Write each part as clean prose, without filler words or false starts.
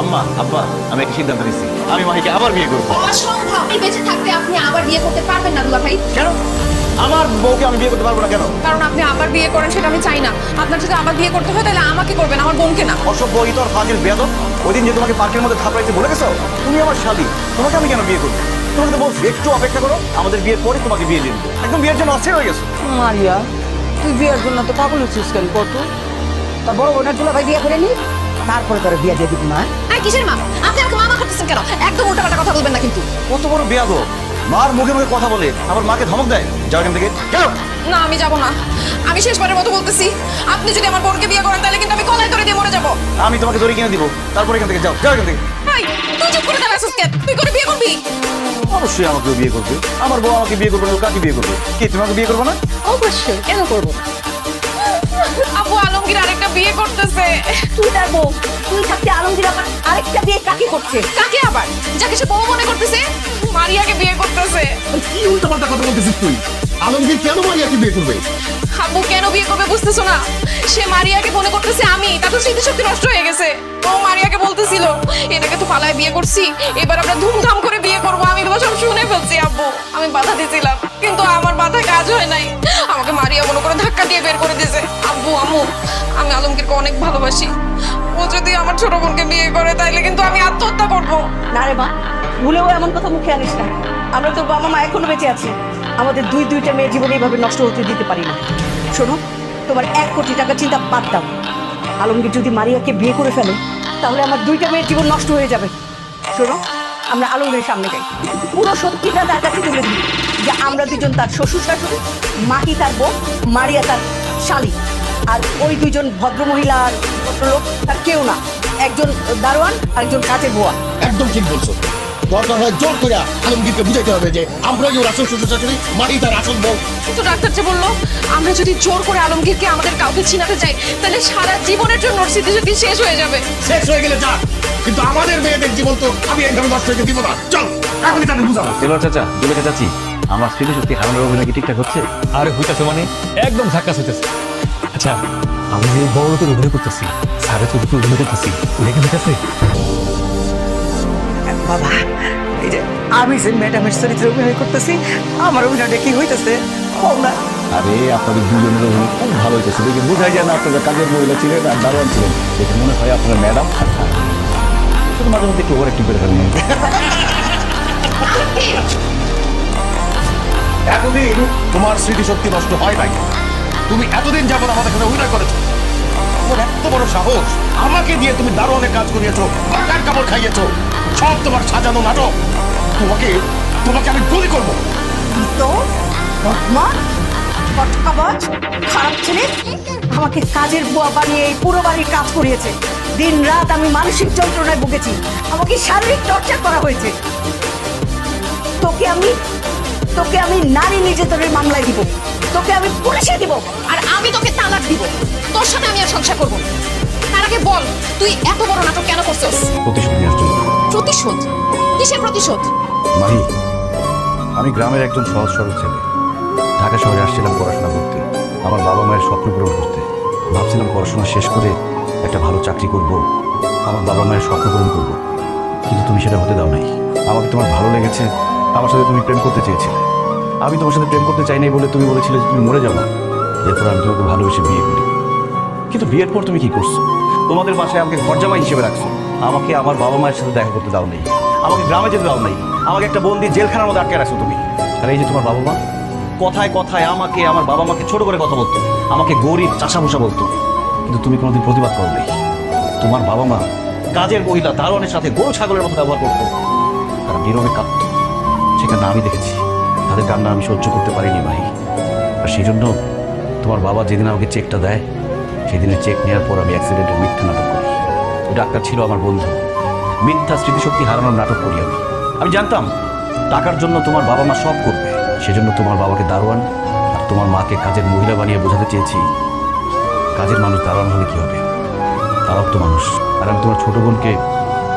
আম্মা আব্বা আমি একটা সিদ্ধান্ত নিচ্ছি, আমি মাহিকে আবার বিয়ে করবো। অসম্ভব, আপনি বেঁচে থাকতে আপনি আবার বিয়ে করতে পারবেন না দুলা ভাই। কেন? আমার বউকে আমি বিয়ে করতে পারবো না কেন? কারণ আপনি আবার বিয়ে করেন সেটা আমি চাই না। আপনার যদি আবার বিয়ে করতে হয় তাহলে আমাকে করবেন, আমার বোনকে না। অসভ্য, এই তোর ফাজিল বেয়াদব। ওই দিন যে তোমাকে পার্কের মধ্যে থাপড়াইতে বলে গেছো, তুমি আমার শালী, তোমাকে আমি কেন বিয়ে করবো? তোমাকে তো বলছি একটু অপেক্ষা করো, আমাদের বিয়ের পরে তোমাকে বিয়ে দিয়ে দেবো। একদম বিয়ের জন্য অস্থির হয়ে গেছো। মারিয়া, তুই বিয়ের জন্য তো পাগল হচ্ছিস কেন? কত তা বড় বোনের দুলা ভাই বিয়ে করে নি, তারপরে তোর বিয়ে দিয়ে দিবি। মা কিসের মা? আপনি আমাকে মামা করতেছেন কেন? একদম উল্টাপাল্টা কথা বলবেন না কিন্তু। কত বড় বেয়াদব, মার মুখে মুখে কথা বলে আবার মাকে ধমক দেয়। যাও এখান থেকে, যাও। না আমি যাবো না, আমি শেষবারের মতো বলতেছি, আপনি যদি আমার বোনকে বিয়ে করেন তাহলে কিন্তু আমি কলাই ধরে দিয়ে মরে যাবো। আমি তোমাকে দড়ি কিনে দিব, তারপরে এখান থেকে যাও, যাও এখান থেকে। তুই চুপ করে দাঁড়াছিস কেন? তুই করে বিয়ে করবি? অবশ্যই আমাকে বিয়ে করবে। আমার বউ আমাকে বিয়ে করবে না, কাকে বিয়ে করবে? কি তুমি আমাকে বিয়ে করবে না? অবশ্যই, কেন করবো? আপু আলমগীর আরেকটা বিয়ে করতেছে। তুই তার বউ, তুই থাকতে আলমগীর আবার আরেকটা বিয়ে কাকে করছে? কাকে আবার? যাকে সে বউ মনে করতেছে, মারিয়াকে বিয়ে করতেছে। কি উল্টাপাল্টা কথা বলতেছিস তুই? আলমগীর কেন মারিয়াকে বিয়ে করবে? আপু কেন বিয়ে করবে বুঝতেছো না? সে মারিয়াকে মনে করতেছে আমি, তার তো স্মৃতিশক্তি নষ্ট হয়ে গেছে। ও মারিয়াকে বলতেছিল এটাকে তো পালায় বিয়ে করছি, এবার আমরা ধুমধাম করে বিয়ে করবো। আমি এগুলো সব শুনে ফেলছি আব্বু, আমি বাধা দিয়েছিলাম কিন্তু আমার বাধা কাজ হয় নাই। আমাকে মারিয়া মনে করে ধাক্কা দিয়ে বের করে দিয়েছে। আব্বু আম্মু, আমি আলমগীরকে অনেক ভালোবাসি, ও যদি আমার ছোট বোনকে বিয়ে করে তাইলে কিন্তু আমি আত্মহত্যা করবো। না রে মা, ভুলেও এমন কথা মুখে আনিস না। আমরা তো বাবা মা এখনো বেঁচে আছি, আমাদের দুইটা মেয়ের জীবন এইভাবে নষ্ট হতে দিতে পারি না। শোনো, তোমার 1 কোটি টাকা চিন্তা বাদ দাও। আলমগীর যদি মারিয়াকে বিয়ে করে ফেলে তাহলে আমার 2টা মেয়ের জীবন নষ্ট হয়ে যাবে। শোনো, আমরা আলমগীরের সামনে যাই, পুরো সত্যিটা তার কাছে তুলে দিই যে আমরা দুজন তার শ্বশুর শাশুড়ি, মাহি তার বউ, মারিয়া তার শালী, আর ওই 2জন ভদ্রমহিলা আর ভদ্রলোক তার কেউ না, একজন দারোয়ান আর একজন কাজের বুয়া। একদম ঠিক বলছো। দরকার হয় জোর করে আলমগীরকে বুঝাইতে হবে যে আমরা যে ওর আসল শ্বশুর শাশুড়ি, মারি তার আসল বউ। কিন্তু ডাক্তার যে বললো আমরা যদি জোর করে আলমগীরকে আমাদের কাউকে চিনাতে চাই তাহলে সারা জীবনের জন্য ওর স্মৃতিশক্তি শেষ হয়ে যাবে। শেষ হয়ে গেলে যা, কিন্তু আমাদের মেয়েদের জীবন তো আমি এইভাবে নষ্ট হইতে দিব না। চল এখনই তাদের বুঝাবো। এবার চাচা, দুলে চাচি, আমার স্মৃতিশক্তি হারানোর অভিনয় কি ঠিকঠাক হচ্ছে? আরে হইতাছে মানে একদম ঝাক্কাস হইতেছে। আচ্ছা, আমি যে বড় লোকের অভিনয় করতেছি, সারা চরিত্রে অভিনয় করতেছি, লেগে হইতেছে। বাবা, এই যে আমি যে ম্যাডামের চরিত্রে অভিনয় করতেছি, আমার অভিনয়টা কি হইতেছে? আরে আপনাদের দুজনের অভিনয় খুব ভালো হইতেছে, দেখে বোঝাই যায় না আপনারা কাজের মহিলা ছিলেন আর দারোয়ান ছিলেন, দেখে মনে হয় আপনারা ম্যাডাম। শুধু মাঝে মধ্যে একটু ওভার একটু করে ফেলেন। এতদিন তোমার স্মৃতিশক্তি নষ্ট হয় নাই, তুমি এতদিন যাবত আমাদের এখানে অভিনয় করেছো। তোমার এত বড় সাহস, আমাকে দিয়ে তুমি দারোয়ানের কাজ করিয়েছো, টাকার কাপড় খাইয়েছো, সব তোমার সাজানো নাটক। তোমাকে তোমাকে আমি গুলি করবো। তো বদমাস, ফটকাবাজ, খারাপ ছেলে আমাকে কাজের বুয়া বানিয়ে এই পুরো বাড়ির কাজ করিয়েছে। দিন রাত আমি মানসিক যন্ত্রণায় ভুগেছি, আমাকে শারীরিক টর্চার করা হয়েছে। তোকে আমি নারী নির্যাতনের মামলায় দিব, তোকে আমি পুলিশে দিব, আর আমি তোকে তালাক দিব। তোর সাথে আমি আর সংসার করবো না। তার আগে বল, তুই এত বড় নাটক কেন করছিস? প্রতিশোধ নেওয়ার জন্য। প্রতিশোধ? কিসের প্রতিশোধ? মাহি, আমি গ্রামের একজন সহজ সরল ছেলে, ঢাকা শহরে আসছিলাম পড়াশোনা করতে, আমার বাবা মায়ের স্বপ্ন পূরণ করতে। ভাবছিলাম পড়াশোনা শেষ করে একটা ভালো চাকরি করব, আমার বাবা মায়ের স্বপ্ন পূরণ করব, কিন্তু তুমি সেটা হতে দাও নাই। আমাকে তোমার ভালো লেগেছে, আমার সাথে তুমি প্রেম করতে চেয়েছিলে। আমি তোমার সাথে প্রেম করতে চাই নাই বলে তুমি বলেছিলে যে তুমি মরে যাবো। এরপর আমি তোমাকে ভালোবেসে বিয়ে করি, কিন্তু বিয়ের পর তুমি কি করছো? তোমাদের বাসায় আমাকে ঘরজামাই হিসেবে রাখছো, আমাকে আমার বাবা মায়ের সাথে দেখা করতে দাও নাই, আমাকে গ্রামে যেতে দাও নাই, আমাকে একটা বন্দি জেলখানার মধ্যে আটকে রাখছো তুমি। আর এই যে তোমার বাবা মা, কথায় কথায় আমাকে, আমার বাবা মাকে ছোট করে কথা বলতো, আমাকে গরিব চাষাভুষা বলতো, কিন্তু তুমি কোনোদিন প্রতিবাদ করো নাই। তোমার বাবা মা কাজের মহিলা দারোয়ানের সাথে গরু ছাগলের মতো ব্যবহার করতো, তারা নীরবে কাঁদত, সেখানে আমি দেখেছি। তাদের কান্না আমি সহ্য করতে পারিনি ভাই। আর সেই জন্য তোমার বাবা যেদিন আমাকে চেকটা দেয়, সেদিনের চেক নেওয়ার পর আমি অ্যাক্সিডেন্টে মিথ্যা নাটক করি। ওই ডাক্তার ছিল আমার বন্ধু, মিথ্যা স্মৃতিশক্তি হারানোর নাটক করি আমি জানতাম টাকার জন্য তোমার বাবা মা সব করবে, সেজন্য তোমার বাবাকে দারোয়ান আর তোমার মাকে কাজের মহিলা বানিয়ে বোঝাতে চেয়েছি কাজের মানুষ দারোয়ান হলে কি হবে, তারাও তো মানুষ। আর আমি তোমার ছোট বোনকে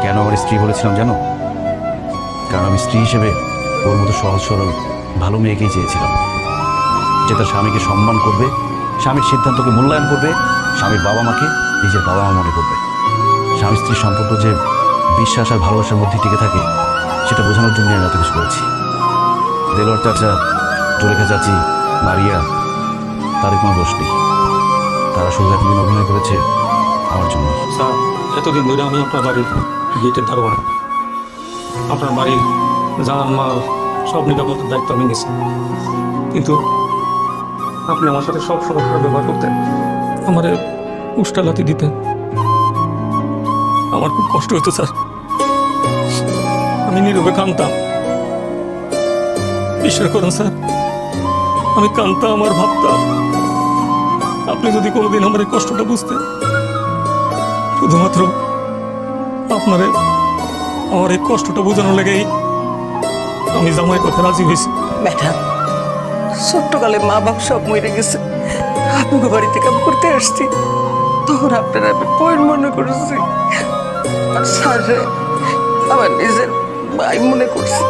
কেন আমার স্ত্রী বলেছিলাম জানো? কারণ আমি স্ত্রী হিসেবে ওর মতো সহজ সরল ভালো মেয়েকেই চেয়েছিলাম, যে তার স্বামীকে সম্মান করবে, স্বামীর সিদ্ধান্তকে মূল্যায়ন করবে, স্বামীর বাবা মাকে নিজের বাবা মা মনে করবে। স্বামী স্ত্রীর সম্পর্ক যে বিশ্বাস আর ভালোবাসার মধ্যে টিকে থাকে সেটা বোঝানোর জন্য আমি এত কিছু করেছি। দেলোয়ার চাচা, জুলেখা চাচি, মারিয়া, তাদের কোনো দোষ নেই। তারা শুধু এতদিন অভিনয় করেছে আমার জন্য। স্যার, এতদিন ধরে আমি আপনার বাড়ির গেটের দারোয়ান। আপনার বাড়ির জান মাল সব নিরাপত্তার দায়িত্ব আমি নিয়েছি, কিন্তু আপনি আমার সাথে সব সময় খারাপ ব্যবহার করতেন, আমারে উষ্টালাতি দিতেন। আমার খুব কষ্ট হতো স্যার, আমি নীরবে কাঁদতাম। বিশ্বাস করুন স্যার, আমি কাঁদতাম আর ভাবতাম আপনি যদি কোনোদিন আমার এই কষ্টটা বুঝতেন। শুধুমাত্র আপনারে আমার এই কষ্টটা বোঝানোর লেগেই আমি জামাই কথা রাজি হয়েছি। ম্যাডাম, ছোট্টকালে মা বাপ সব মরে গেছে, আপনাকে বাড়িতে কাম করতে আসছি, তখন আপনারা আমি পয়েন্ট মনে করেছি, আর স্যার আমার নিজের ভাই মনে করছি।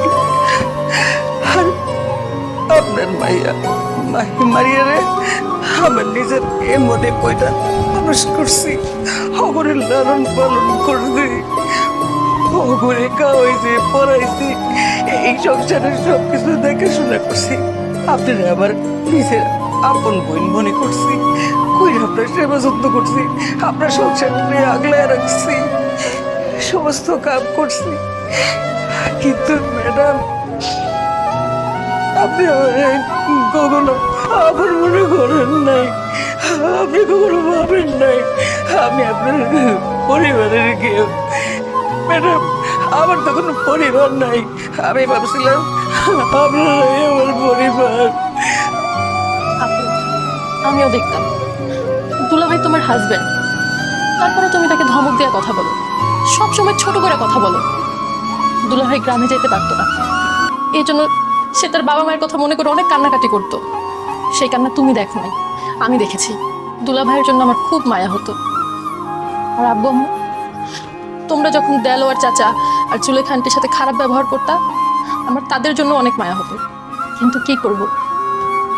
আর আপনার মাইয়া মারিয়ারে আমার নিজের মনে কইটা মানুষ করছি, অগরের লালন পালন করছি, অগরে খাওয়াইছি, পড়াইছি, এই সংসারের সব কিছু দেখাশোনা করছি। আপনারা আবার নিজের আপন বোন মনে করছি, কই আপনার সেবা যত্ন করছি, আপনার সংসারটা আগলায় রাখছি, সমস্ত কাম করছি। কিন্তু ম্যাডাম, আপনি কখনো আপন মনে করেন নাই, আপনি কখনো ভাবেন নাই আমি আপনার পরিবারের কেউ। ম্যাডাম, আমার তো কোনো পরিবার নাই, আমি ভাবছিলাম আপনারাই আমার পরিবার। আমিও দেখতাম দুলাভাই তোমার হাজবেন্ড, তারপরে তুমি তাকে ধমক দিয়ে কথা বলো, সবসময় ছোট করে কথা বলো। দুলাভাই গ্রামে যেতে পারতো না, এই জন্য সে তার বাবা মায়ের কথা মনে করে অনেক কান্নাকাটি করতো। সেই কান্না তুমি দেখো নাই, আমি দেখেছি। দুলাভাইয়ের জন্য আমার খুব মায়া হতো। আর আব্বু আম্মু, তোমরা যখন দেলোয়ার চাচা আর জুলেখা আন্টির সাথে খারাপ ব্যবহার করতা, আমার তাদের জন্য অনেক মায়া হতো। কিন্তু কি করব,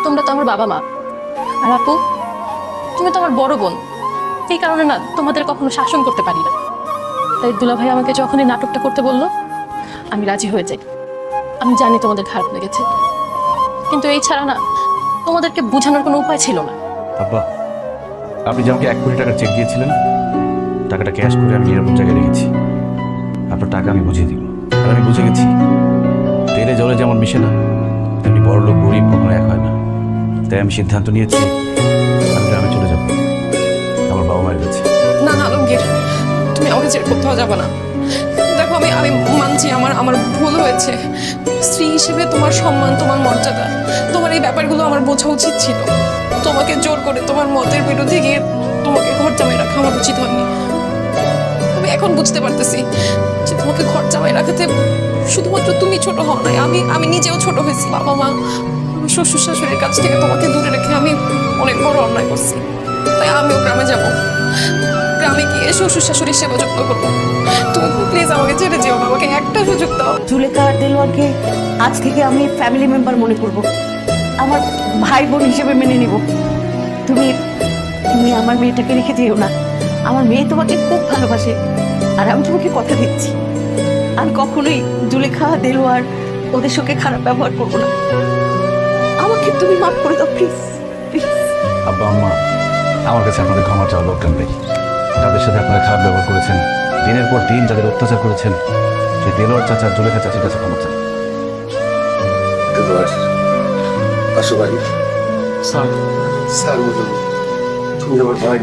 তোমরা তো আমার বাবা মা। আর আপু, তুমি তো আমার বড় বোন, এই কারণে না তোমাদের কখনো শাসন করতে পারি না। তাই দুলাভাই আমাকে যখনই নাটকটা করতে বললো, আমি রাজি হয়ে যাই। আমি জানি তোমাদের খারাপ লেগেছে, কিন্তু এই ছাড়া না তোমাদেরকে বোঝানোর কোনো উপায় ছিল না। আব্বা, আপনি যে আমাকে 1 কোটি টাকার চেক দিয়েছিলেন, টাকাটা ক্যাশ করে আমি নিরাপদ জায়গায় রেখেছি। আপনার টাকা আমি বুঝিয়ে দিব। আর আমি বুঝে গেছি, তেলে জলে যেমন মিশে না, তেমনি বড় লোক গরিব কখনো এক হয় না। তাই আমি সিদ্ধান্ত নিয়েছি আমি গ্রামে চলে যাব, আমার বাবা মায়ের কাছে। না না আলমগীর, তুমি আমাকে ছেড়ে কোথাও যাবে না। দেখো, আমি আমি মানছি আমার ভুল হয়েছে। স্ত্রী হিসেবে তোমার সম্মান, তোমার মর্যাদা, তোমার এই ব্যাপারগুলো আমার বোঝা উচিত ছিল। তোমাকে জোর করে তোমার মতের বিরুদ্ধে গিয়ে তোমাকে ঘর জামাই রাখা আমার উচিত হয়নি। আমি এখন বুঝতে পারতেছি যে তোমাকে ঘর জামাই রাখাতে শুধুমাত্র তুমি ছোট হও নাই, আমি নিজেও ছোট হয়েছি। বাবা মা, শ্বশুর শাশুড়ির কাছ থেকে তোমাকে দূরে রেখে আমি অনেক বড় অন্যায় করছি। তাই আমিও গ্রামে যাব, গ্রামে গিয়ে শ্বশুর শাশুড়ির সেবা যত্ন করবো। তুমি প্লিজ আমাকে ছেড়ে যেও না, আমাকে একটা সুযোগ দাও। জুলেখা আর দেলোয়ারকে আজ থেকে আমি ফ্যামিলি মেম্বার মনে করব, আমার ভাই বোন হিসেবে মেনে নিব। তুমি তুমি আমার মেয়েটাকে রেখে যেও না, আমার মেয়ে তোমাকে খুব ভালোবাসে। আর আমি তোমাকে কথা দিচ্ছি, আমি কখনোই জুলেখা দেলোয়ার ওদের সঙ্গে খারাপ ব্যবহার করবো না। আমাকে তুমি মাফ করে দাও প্লিজ, প্লিজ। আব্বা আম্মা, আমার কাছে আপনাদের ক্ষমা চাওয়ার দরকার নেই। যাদের সাথে আপনারা খারাপ ব্যবহার করেছেন, দিনের পর দিন যাদের অত্যাচার করেছেন, সেই দেলোয়ার চাচা জুলেখা চাচির কাছে ক্ষমা চান। আসো ভাই, স্যার, স্যার তুমি আমার ভাই।